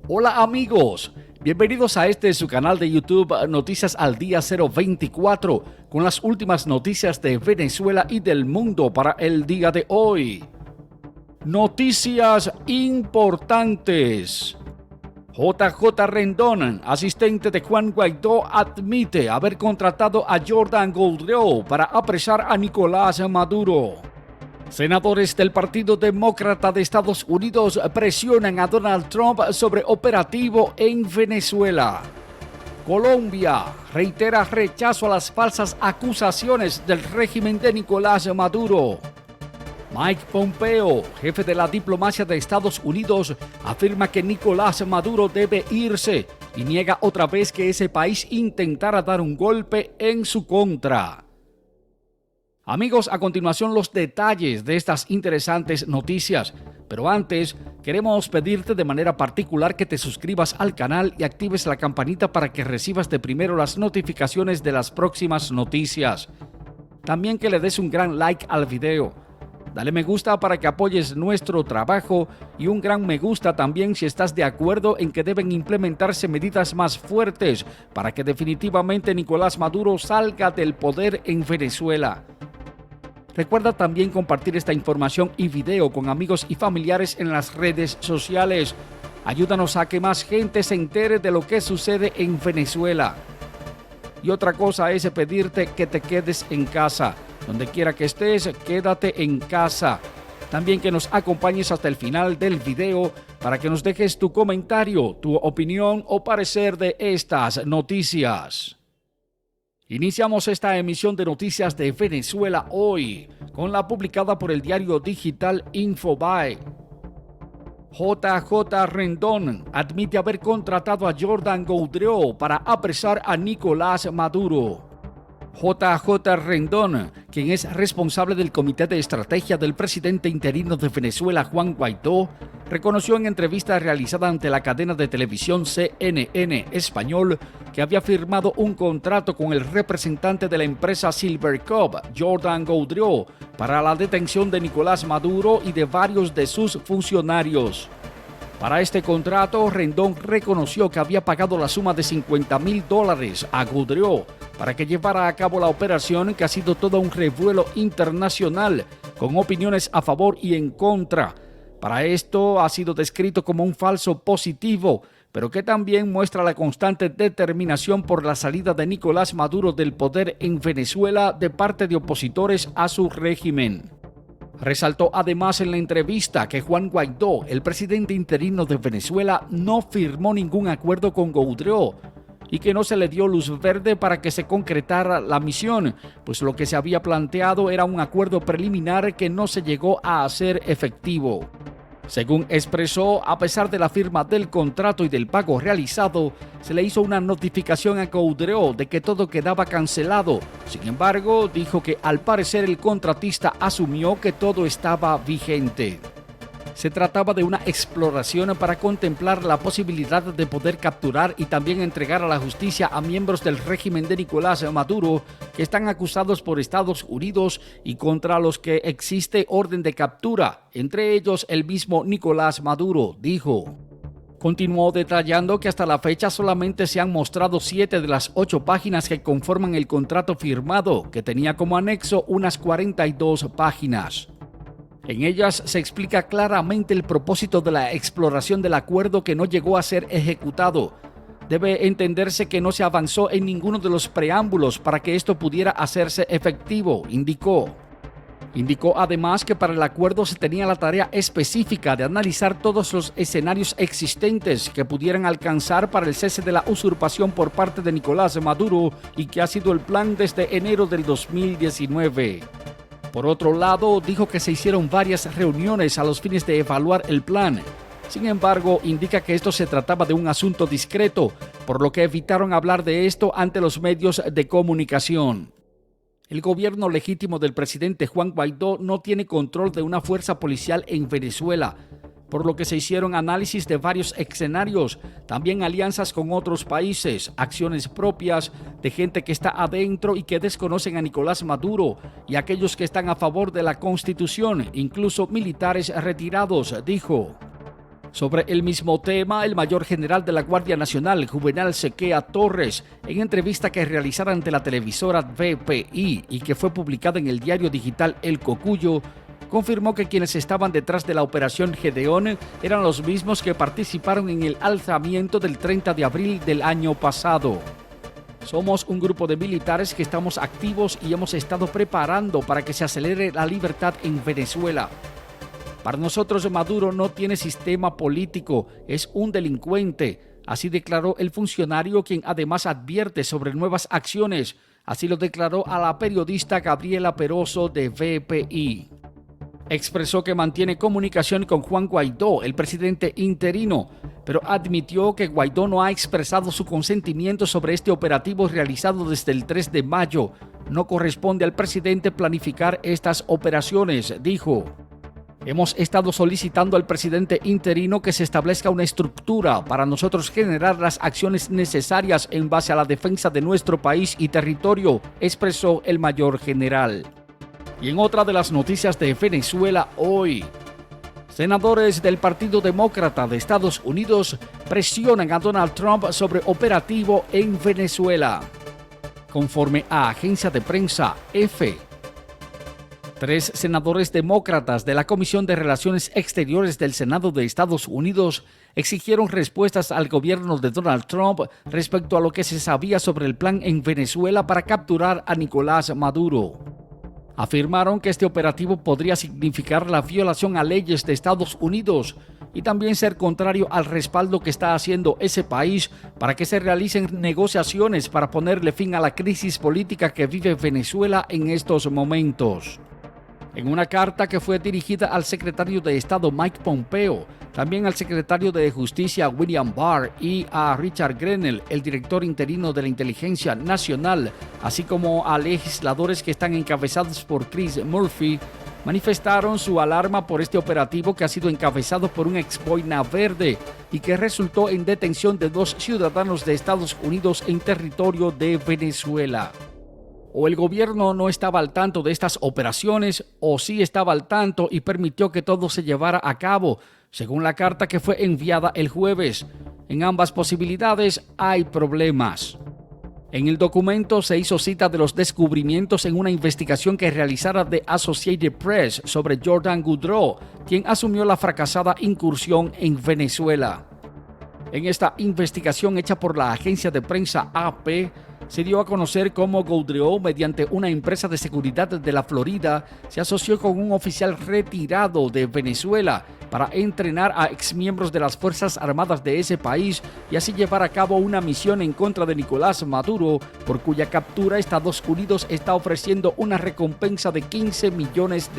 Hola amigos, bienvenidos a su canal de YouTube Noticias al Día 024 con las últimas noticias de Venezuela y del mundo para el día de hoy. Noticias importantes. JJ Rendón, asistente de Juan Guaidó, admite haber contratado a Jordan Goldreau para apresar a Nicolás Maduro. Senadores del Partido Demócrata de Estados Unidos presionan a Donald Trump sobre operativo en Venezuela. Colombia reitera rechazo a las falsas acusaciones del régimen de Nicolás Maduro. Mike Pompeo, jefe de la diplomacia de Estados Unidos, afirma que Nicolás Maduro debe irse y niega otra vez que ese país intentara dar un golpe en su contra. Amigos, a continuación los detalles de estas interesantes noticias, pero antes queremos pedirte de manera particular que te suscribas al canal y actives la campanita para que recibas de primero las notificaciones de las próximas noticias. También que le des un gran like al video. Dale me gusta para que apoyes nuestro trabajo y un gran me gusta también si estás de acuerdo en que deben implementarse medidas más fuertes para que definitivamente Nicolás Maduro salga del poder en Venezuela. Recuerda también compartir esta información y video con amigos y familiares en las redes sociales. Ayúdanos a que más gente se entere de lo que sucede en Venezuela. Y otra cosa es pedirte que te quedes en casa. Donde quiera que estés, quédate en casa. También que nos acompañes hasta el final del video para que nos dejes tu comentario, tu opinión o parecer de estas noticias. Iniciamos esta emisión de noticias de Venezuela hoy con la publicada por el diario digital Infobae. JJ Rendón admite haber contratado a Jordan Goldreau para apresar a Nicolás Maduro. JJ Rendón, quien es responsable del Comité de Estrategia del presidente interino de Venezuela, Juan Guaidó, reconoció en entrevista realizada ante la cadena de televisión CNN Español que había firmado un contrato con el representante de la empresa Silvercorp, Jordan Goldreau, para la detención de Nicolás Maduro y de varios de sus funcionarios. Para este contrato, Rendón reconoció que había pagado la suma de $50,000 a Goldreau para que llevara a cabo la operación, que ha sido todo un revuelo internacional, con opiniones a favor y en contra. Para esto ha sido descrito como un falso positivo, pero que también muestra la constante determinación por la salida de Nicolás Maduro del poder en Venezuela de parte de opositores a su régimen. Resaltó además en la entrevista que Juan Guaidó, el presidente interino de Venezuela, no firmó ningún acuerdo con Goldreau y que no se le dio luz verde para que se concretara la misión, pues lo que se había planteado era un acuerdo preliminar que no se llegó a hacer efectivo. Según expresó, a pesar de la firma del contrato y del pago realizado, se le hizo una notificación a Goldreau de que todo quedaba cancelado. Sin embargo, dijo que al parecer el contratista asumió que todo estaba vigente. Se trataba de una exploración para contemplar la posibilidad de poder capturar y también entregar a la justicia a miembros del régimen de Nicolás Maduro que están acusados por Estados Unidos y contra los que existe orden de captura, entre ellos el mismo Nicolás Maduro, dijo. Continuó detallando que hasta la fecha solamente se han mostrado 7 de las 8 páginas que conforman el contrato firmado, que tenía como anexo unas 42 páginas. En ellas se explica claramente el propósito de la exploración del acuerdo que no llegó a ser ejecutado. Debe entenderse que no se avanzó en ninguno de los preámbulos para que esto pudiera hacerse efectivo, indicó. Indicó además que para el acuerdo se tenía la tarea específica de analizar todos los escenarios existentes que pudieran alcanzar para el cese de la usurpación por parte de Nicolás Maduro y que ha sido el plan desde enero del 2019. Por otro lado, dijo que se hicieron varias reuniones a los fines de evaluar el plan. Sin embargo, indica que esto se trataba de un asunto discreto, por lo que evitaron hablar de esto ante los medios de comunicación. El gobierno legítimo del presidente Juan Guaidó no tiene control de una fuerza policial en Venezuela, por lo que se hicieron análisis de varios escenarios, también alianzas con otros países, acciones propias de gente que está adentro y que desconocen a Nicolás Maduro y aquellos que están a favor de la Constitución, incluso militares retirados, dijo. Sobre el mismo tema, el mayor general de la Guardia Nacional, Juvenal Sequea Torres, en entrevista que realizara ante la televisora VPI y que fue publicada en el diario digital El Cocuyo, confirmó que quienes estaban detrás de la operación Gedeón eran los mismos que participaron en el alzamiento del 30 de abril del año pasado. Somos un grupo de militares que estamos activos y hemos estado preparando para que se acelere la libertad en Venezuela. Para nosotros Maduro no tiene sistema político, es un delincuente, así declaró el funcionario, quien además advierte sobre nuevas acciones. Así lo declaró a la periodista Gabriela Peroso de VPI. Expresó que mantiene comunicación con Juan Guaidó, el presidente interino, pero admitió que Guaidó no ha expresado su consentimiento sobre este operativo realizado desde el 3 de mayo. No corresponde al presidente planificar estas operaciones, dijo. Hemos estado solicitando al presidente interino que se establezca una estructura para nosotros generar las acciones necesarias en base a la defensa de nuestro país y territorio, expresó el mayor general. Y en otra de las noticias de Venezuela hoy, senadores del Partido Demócrata de Estados Unidos presionan a Donald Trump sobre operativo en Venezuela. Conforme a agencia de prensa EFE, 3 senadores demócratas de la Comisión de Relaciones Exteriores del Senado de Estados Unidos exigieron respuestas al gobierno de Donald Trump respecto a lo que se sabía sobre el plan en Venezuela para capturar a Nicolás Maduro. Afirmaron que este operativo podría significar la violación a leyes de Estados Unidos y también ser contrario al respaldo que está haciendo ese país para que se realicen negociaciones para ponerle fin a la crisis política que vive Venezuela en estos momentos. En una carta que fue dirigida al secretario de Estado Mike Pompeo, también al secretario de Justicia William Barr y a Richard Grenell, el director interino de la Inteligencia Nacional, así como a legisladores que están encabezados por Chris Murphy, manifestaron su alarma por este operativo que ha sido encabezado por un ex boina verde y que resultó en detención de 2 ciudadanos de Estados Unidos en territorio de Venezuela. O el gobierno no estaba al tanto de estas operaciones, o sí estaba al tanto y permitió que todo se llevara a cabo, según la carta que fue enviada el jueves. En ambas posibilidades hay problemas. En el documento se hizo cita de los descubrimientos en una investigación que realizara The Associated Press sobre Jordan Goudreau, quien asumió la fracasada incursión en Venezuela. En esta investigación hecha por la agencia de prensa AP, se dio a conocer cómo Goudreau, mediante una empresa de seguridad de la Florida, se asoció con un oficial retirado de Venezuela para entrenar a exmiembros de las Fuerzas Armadas de ese país y así llevar a cabo una misión en contra de Nicolás Maduro, por cuya captura Estados Unidos está ofreciendo una recompensa de $15 millones.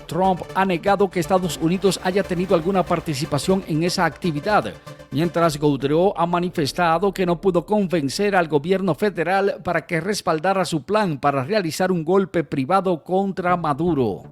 Trump ha negado que Estados Unidos haya tenido alguna participación en esa actividad, mientras Goudreau ha manifestado que no pudo convencer al gobierno federal para que respaldara su plan para realizar un golpe privado contra Maduro.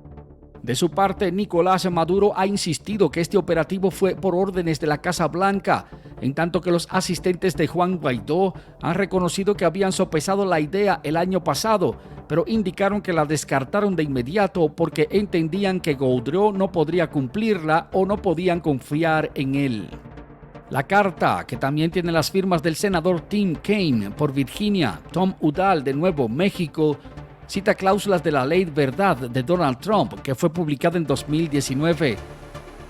De su parte, Nicolás Maduro ha insistido que este operativo fue por órdenes de la Casa Blanca, en tanto que los asistentes de Juan Guaidó han reconocido que habían sopesado la idea el año pasado, pero indicaron que la descartaron de inmediato porque entendían que Goudreau no podría cumplirla o no podían confiar en él. La carta, que también tiene las firmas del senador Tim Kaine por Virginia, Tom Udall de Nuevo México, cita cláusulas de la Ley Verdad de Donald Trump, que fue publicada en 2019.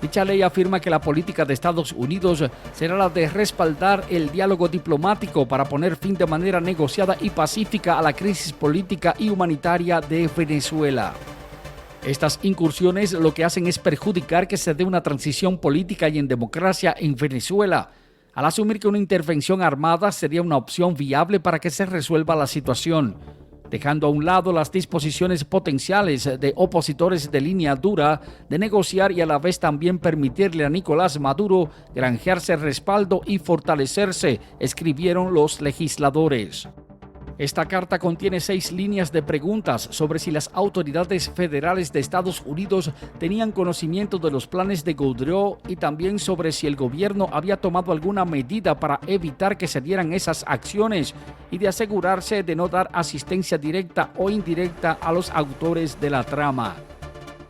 Dicha ley afirma que la política de Estados Unidos será la de respaldar el diálogo diplomático para poner fin de manera negociada y pacífica a la crisis política y humanitaria de Venezuela. Estas incursiones lo que hacen es perjudicar que se dé una transición política y en democracia en Venezuela, al asumir que una intervención armada sería una opción viable para que se resuelva la situación, dejando a un lado las disposiciones potenciales de opositores de línea dura de negociar y a la vez también permitirle a Nicolás Maduro granjearse respaldo y fortalecerse, escribieron los legisladores. Esta carta contiene 6 líneas de preguntas sobre si las autoridades federales de Estados Unidos tenían conocimiento de los planes de Goudreau y también sobre si el gobierno había tomado alguna medida para evitar que se dieran esas acciones y de asegurarse de no dar asistencia directa o indirecta a los autores de la trama.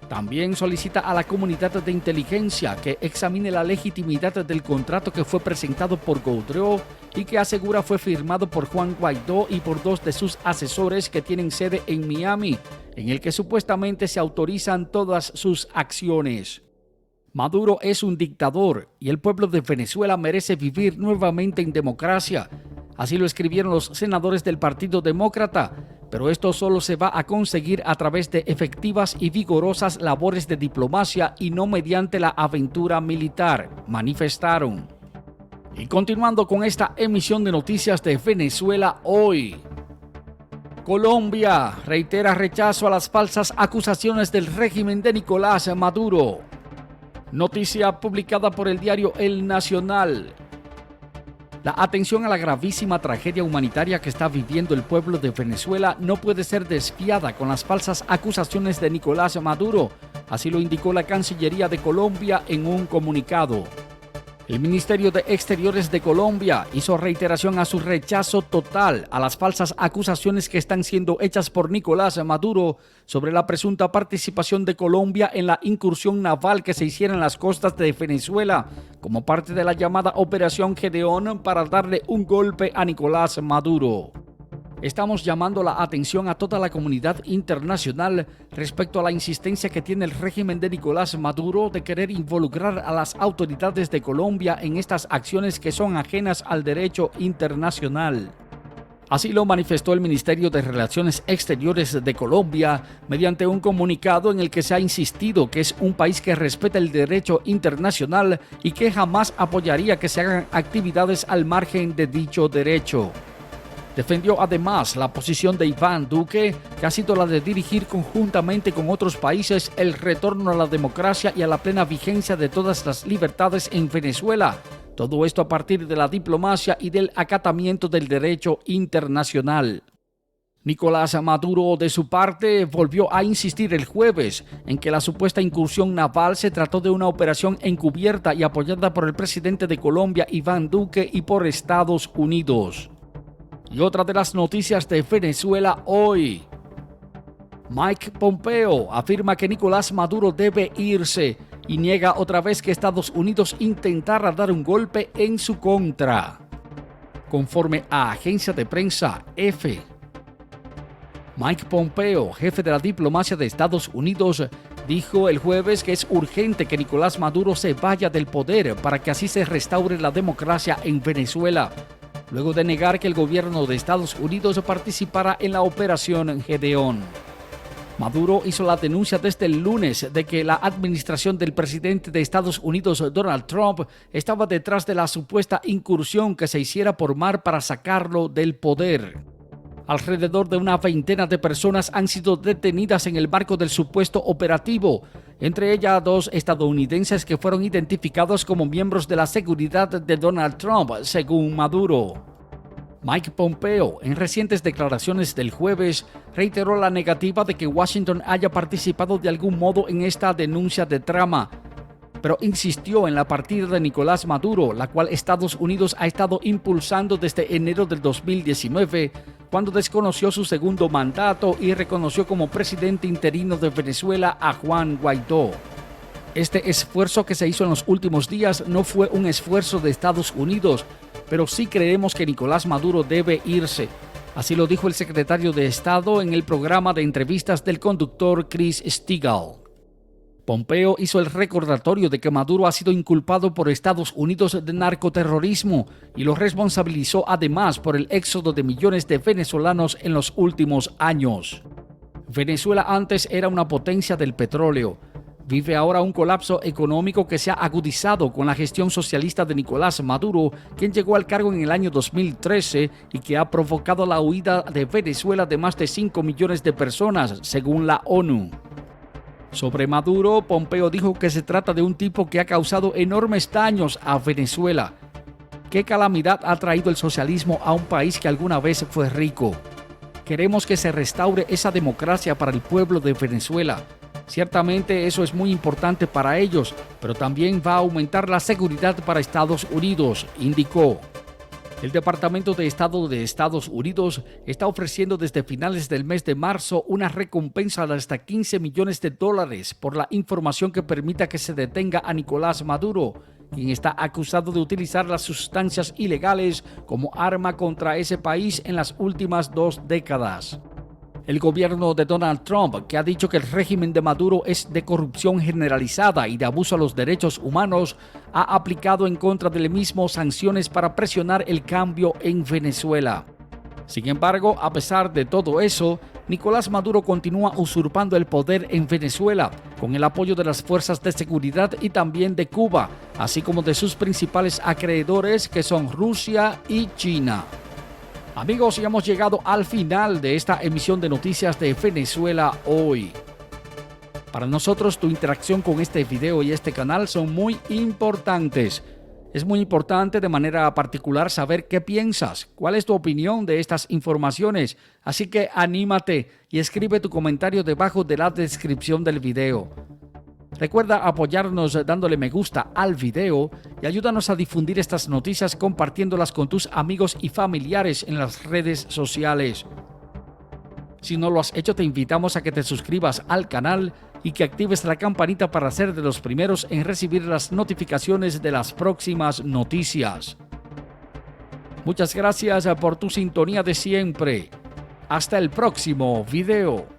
También solicita a la comunidad de inteligencia que examine la legitimidad del contrato que fue presentado por Gaudreau y que asegura fue firmado por Juan Guaidó y por 2 de sus asesores que tienen sede en Miami, en el que supuestamente se autorizan todas sus acciones. Maduro es un dictador y el pueblo de Venezuela merece vivir nuevamente en democracia. Así lo escribieron los senadores del Partido Demócrata, pero esto solo se va a conseguir a través de efectivas y vigorosas labores de diplomacia y no mediante la aventura militar, manifestaron. Y continuando con esta emisión de noticias de Venezuela hoy. Colombia reitera rechazo a las falsas acusaciones del régimen de Nicolás Maduro. Noticia publicada por el diario El Nacional. La atención a la gravísima tragedia humanitaria que está viviendo el pueblo de Venezuela no puede ser desviada con las falsas acusaciones de Nicolás Maduro, así lo indicó la Cancillería de Colombia en un comunicado. El Ministerio de Exteriores de Colombia hizo reiteración a su rechazo total a las falsas acusaciones que están siendo hechas por Nicolás Maduro sobre la presunta participación de Colombia en la incursión naval que se hiciera en las costas de Venezuela como parte de la llamada Operación Gedeón para darle un golpe a Nicolás Maduro. Estamos llamando la atención a toda la comunidad internacional respecto a la insistencia que tiene el régimen de Nicolás Maduro de querer involucrar a las autoridades de Colombia en estas acciones que son ajenas al derecho internacional. Así lo manifestó el Ministerio de Relaciones Exteriores de Colombia mediante un comunicado en el que se ha insistido que es un país que respeta el derecho internacional y que jamás apoyaría que se hagan actividades al margen de dicho derecho. Defendió además la posición de Iván Duque, que ha sido la de dirigir conjuntamente con otros países el retorno a la democracia y a la plena vigencia de todas las libertades en Venezuela. Todo esto a partir de la diplomacia y del acatamiento del derecho internacional. Nicolás Maduro, de su parte, volvió a insistir el jueves en que la supuesta incursión naval se trató de una operación encubierta y apoyada por el presidente de Colombia, Iván Duque, y por Estados Unidos. Y otra de las noticias de Venezuela hoy. Mike Pompeo afirma que Nicolás Maduro debe irse y niega otra vez que Estados Unidos intentara dar un golpe en su contra. Conforme a agencia de prensa EFE, Mike Pompeo, jefe de la diplomacia de Estados Unidos, dijo el jueves que es urgente que Nicolás Maduro se vaya del poder para que así se restaure la democracia en Venezuela, luego de negar que el gobierno de Estados Unidos participara en la Operación Gedeón. Maduro hizo la denuncia desde el lunes de que la administración del presidente de Estados Unidos, Donald Trump, estaba detrás de la supuesta incursión que se hiciera por mar para sacarlo del poder. Alrededor de una veintena de personas han sido detenidas en el marco del supuesto operativo, entre ellas 2 estadounidenses que fueron identificados como miembros de la seguridad de Donald Trump, según Maduro. Mike Pompeo, en recientes declaraciones del jueves, reiteró la negativa de que Washington haya participado de algún modo en esta denuncia de trama, pero insistió en la partida de Nicolás Maduro, la cual Estados Unidos ha estado impulsando desde enero del 2019, cuando desconoció su segundo mandato y reconoció como presidente interino de Venezuela a Juan Guaidó. Este esfuerzo que se hizo en los últimos días no fue un esfuerzo de Estados Unidos, pero sí creemos que Nicolás Maduro debe irse. Así lo dijo el secretario de Estado en el programa de entrevistas del conductor Chris Stigall. Pompeo hizo el recordatorio de que Maduro ha sido inculpado por Estados Unidos de narcoterrorismo y lo responsabilizó además por el éxodo de millones de venezolanos en los últimos años. Venezuela antes era una potencia del petróleo. Vive ahora un colapso económico que se ha agudizado con la gestión socialista de Nicolás Maduro, quien llegó al cargo en el año 2013 y que ha provocado la huida de Venezuela de más de 5 millones de personas, según la ONU. Sobre Maduro, Pompeo dijo que se trata de un tipo que ha causado enormes daños a Venezuela. ¿Qué calamidad ha traído el socialismo a un país que alguna vez fue rico? Queremos que se restaure esa democracia para el pueblo de Venezuela. Ciertamente eso es muy importante para ellos, pero también va a aumentar la seguridad para Estados Unidos, indicó. El Departamento de Estado de Estados Unidos está ofreciendo desde finales del mes de marzo una recompensa de hasta $15 millones por la información que permita que se detenga a Nicolás Maduro, quien está acusado de utilizar las sustancias ilegales como arma contra ese país en las últimas 2 décadas. El gobierno de Donald Trump, que ha dicho que el régimen de Maduro es de corrupción generalizada y de abuso a los derechos humanos, ha aplicado en contra del mismo sanciones para presionar el cambio en Venezuela. Sin embargo, a pesar de todo eso, Nicolás Maduro continúa usurpando el poder en Venezuela, con el apoyo de las fuerzas de seguridad y también de Cuba, así como de sus principales acreedores, que son Rusia y China. Amigos, ya hemos llegado al final de esta emisión de Noticias de Venezuela hoy. Para nosotros, tu interacción con este video y este canal son muy importantes. Es muy importante de manera particular saber qué piensas, cuál es tu opinión de estas informaciones. Así que anímate y escribe tu comentario debajo de la descripción del video. Recuerda apoyarnos dándole me gusta al video y ayúdanos a difundir estas noticias compartiéndolas con tus amigos y familiares en las redes sociales. Si no lo has hecho, te invitamos a que te suscribas al canal y que actives la campanita para ser de los primeros en recibir las notificaciones de las próximas noticias. Muchas gracias por tu sintonía de siempre. Hasta el próximo video.